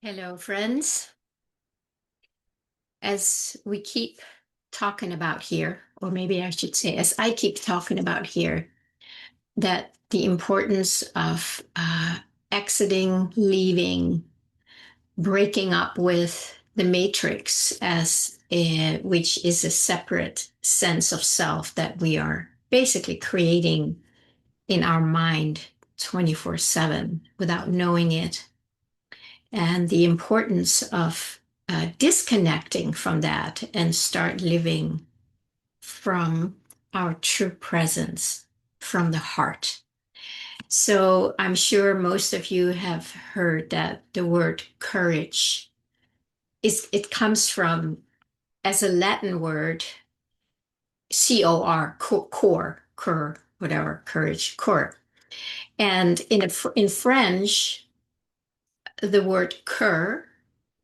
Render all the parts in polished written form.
Hello, friends. As we keep talking about here, or maybe I should say, as I keep talking about here, that the importance of exiting, leaving, breaking up with the matrix which is a separate sense of self that we are basically creating in our mind 24/7 without knowing it, and the importance of disconnecting from that and start living from our true presence, from the heart. So I'm sure most of you have heard that the word courage it comes from, as a Latin word, cor, coeur, whatever, courage, coeur. And in French, the word coeur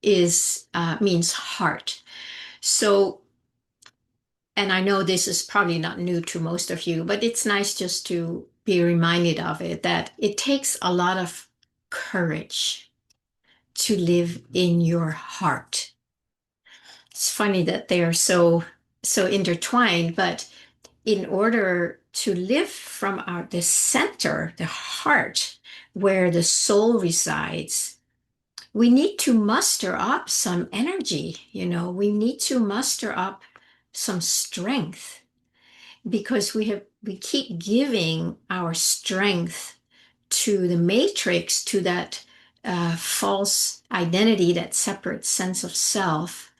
is means heart. So, and I know this is probably not new to most of you, but it's nice just to be reminded of it, that it takes a lot of courage to live in your heart. It's funny that they are so intertwined, but in order to live from the center, the heart, where the soul resides, we need to muster up some energy, we need to muster up some strength, because we keep giving our strength to the matrix, to that false identity, that separate sense of self.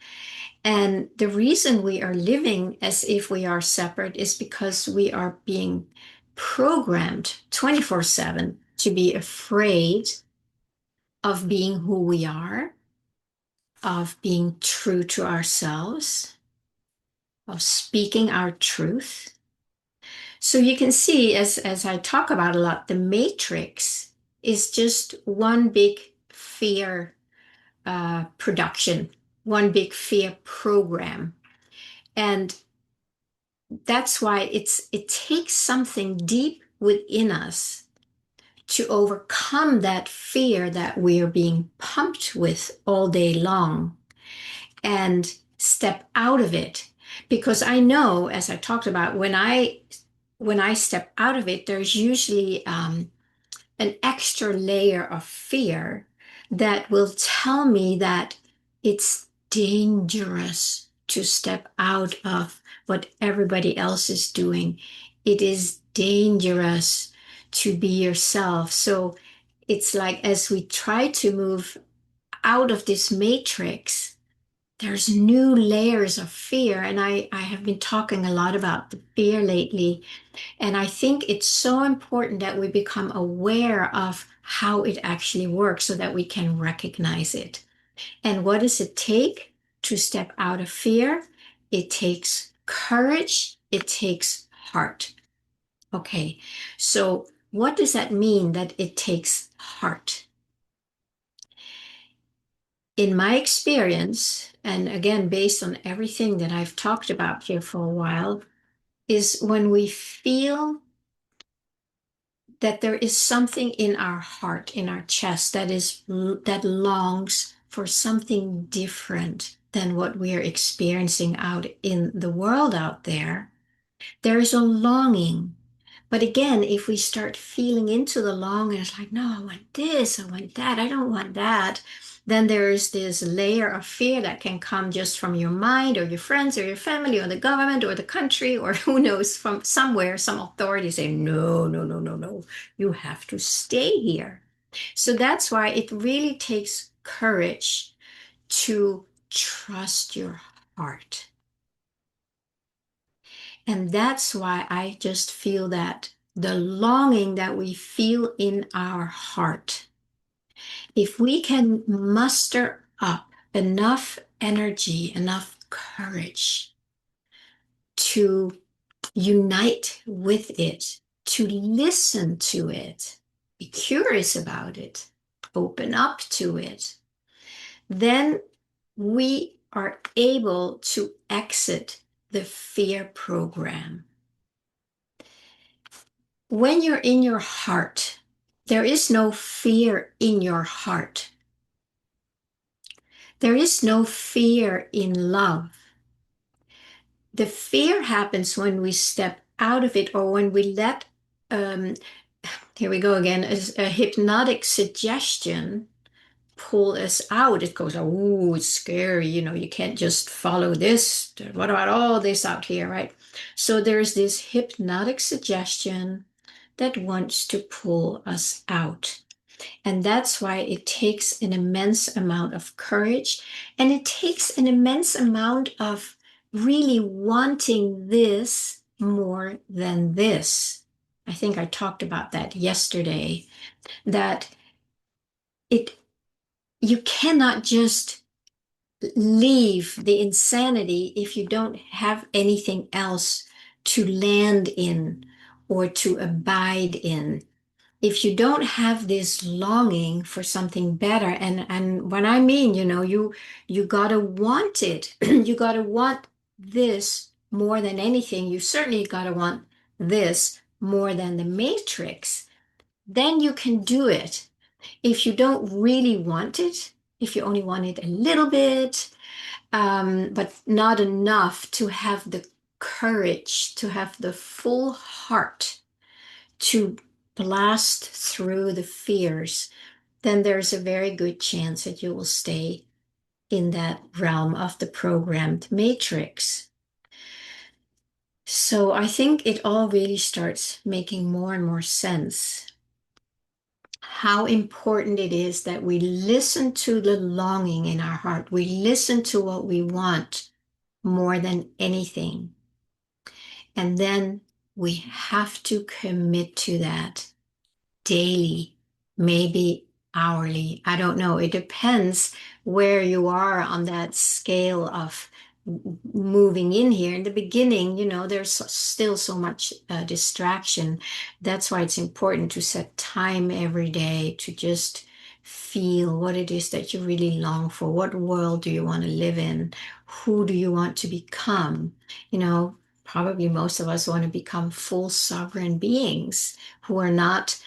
And the reason we are living as if we are separate is because we are being programmed 24/7 to be afraid of being who we are, of being true to ourselves, of speaking our truth. So you can see, as I talk about a lot, the matrix is just one big fear production, one big fear program. And that's why it takes something deep within us to overcome that fear that we are being pumped with all day long, and step out of it. Because I know, as I talked about, when I step out of it, there's usually an extra layer of fear that will tell me that it's dangerous to step out of what everybody else is doing. It is dangerous to be yourself. So it's like, as we try to move out of this matrix, there's new layers of fear. And I have been talking a lot about the fear lately. And I think it's so important that we become aware of how it actually works so that we can recognize it. And what does it take to step out of fear? It takes courage, it takes heart. Okay, so what does that mean, that it takes heart? In my experience, and again, based on everything that I've talked about here for a while, is when we feel that there is something in our heart, in our chest, that longs for something different than what we are experiencing out in the world out there. There is a longing. But again, if we start feeling into the longing, it's like, no, I want this, I want that, I don't want that. Then there is this layer of fear that can come just from your mind, or your friends, or your family, or the government, or the country, or who knows, from somewhere, some authority saying, no, no, no, no, no, you have to stay here. So that's why it really takes courage to trust your heart. And that's why I just feel that the longing that we feel in our heart, if we can muster up enough energy, enough courage to unite with it, to listen to it, be curious about it, open up to it, then we are able to exit the fear program. When you're in your heart, there is no fear in your heart. There is no fear in love. The fear happens when we step out of it or when we let, um, here we go again, a hypnotic suggestion pull us out. It goes, oh, it's scary. You can't just follow this. What about all this out here, right? So there's this hypnotic suggestion that wants to pull us out. And that's why it takes an immense amount of courage and it takes an immense amount of really wanting this more than this. I think I talked about that yesterday, that it you cannot just leave the insanity if you don't have anything else to land in or to abide in. If you don't have this longing for something better, and what I mean, you gotta want it. You gotta want this more than anything. You certainly gotta want this more than the matrix. Then you can do it. If you don't really want it, if you only want it a little bit, but not enough to have the courage, to have the full heart to blast through the fears, then there's a very good chance that you will stay in that realm of the programmed matrix. So I think it all really starts making more and more sense. How important it is that we listen to the longing in our heart. We listen to what we want more than anything. And then we have to commit to that daily, maybe hourly. I don't know. It depends where you are on that scale of moving in here. In the beginning, there's still so much distraction. That's why it's important to set time every day to just feel what it is that you really long for. What world do you want to live in? Who do you want to become? Probably most of us want to become full sovereign beings who are not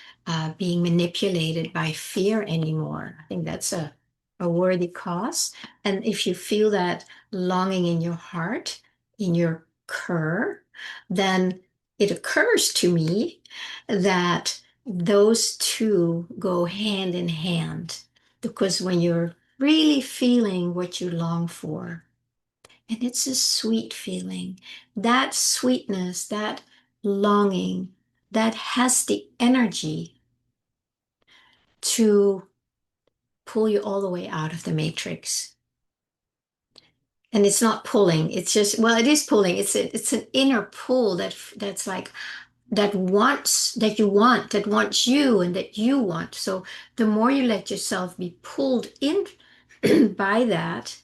being manipulated by fear anymore. I think that's a worthy cause. And if you feel that longing in your heart, in your coeur, then it occurs to me that those two go hand in hand. Because when you're really feeling what you long for, and it's a sweet feeling, that sweetness, that longing, that has the energy to pull you all the way out of the matrix. And it's not pulling, it's just, well, it is pulling. It's an inner pull that's like that wants you and that you want. So the more you let yourself be pulled in by that,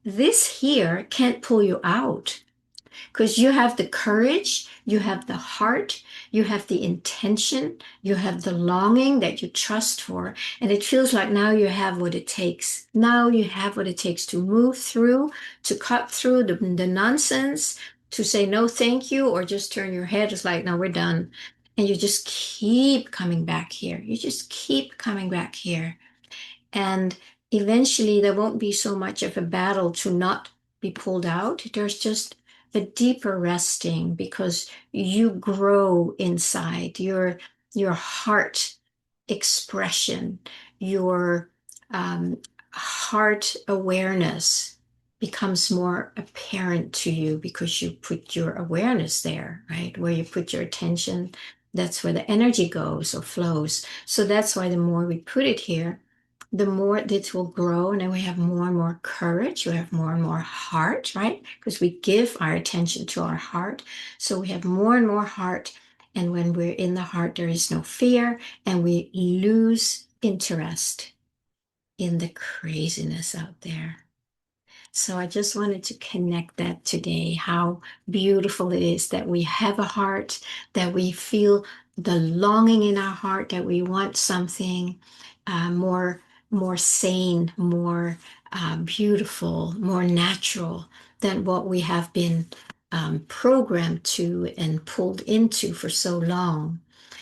this here can't pull you out. Because you have the courage, you have the heart, you have the intention, you have the longing that you trust for. And it feels like now you have what it takes. Now you have what it takes to move through, to cut through the nonsense, to say no, thank you, or just turn your head. It's like, no, we're done. And you just keep coming back here. You just keep coming back here. And eventually, there won't be so much of a battle to not be pulled out. There's just a deeper resting because you grow inside your heart expression, your heart awareness becomes more apparent to you because you put your awareness there, right? Where you put your attention, that's where the energy goes or flows. So that's why the more we put it here, the more this will grow, and then we have more and more courage, we have more and more heart, right? Because we give our attention to our heart. So we have more and more heart. And when we're in the heart, there is no fear, and we lose interest in the craziness out there. So I just wanted to connect that today, how beautiful it is that we have a heart, that we feel the longing in our heart, that we want something more sane, more beautiful, more natural than what we have been programmed to and pulled into for so long.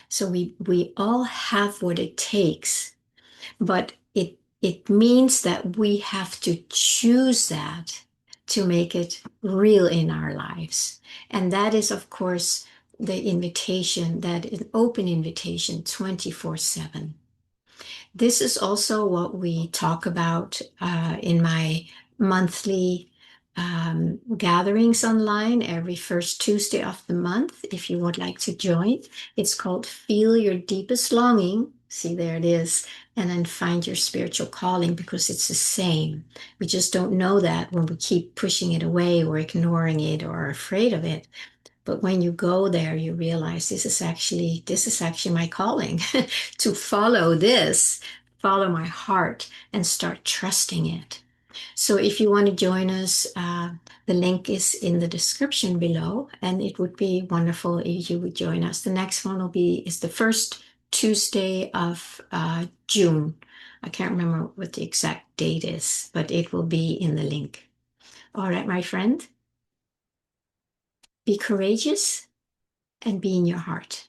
So we all have what it takes, but It means that we have to choose that to make it real in our lives. And that is, of course, the invitation, that an open invitation 24/7. This is also what we talk about in my monthly gatherings online every first Tuesday of the month. If you would like to join, it's called Feel Your Deepest Longing. See, there it is. And then find your spiritual calling, because it's the same. We just don't know that when we keep pushing it away or ignoring it or are afraid of it. But when you go there, you realize this is actually my calling to follow this, follow my heart, and start trusting it. So if you want to join us, the link is in the description below, and it would be wonderful if you would join us. The next one is the first Tuesday of June. I can't remember what the exact date is, but it will be in the link. All right, my friend, be courageous and be in your heart.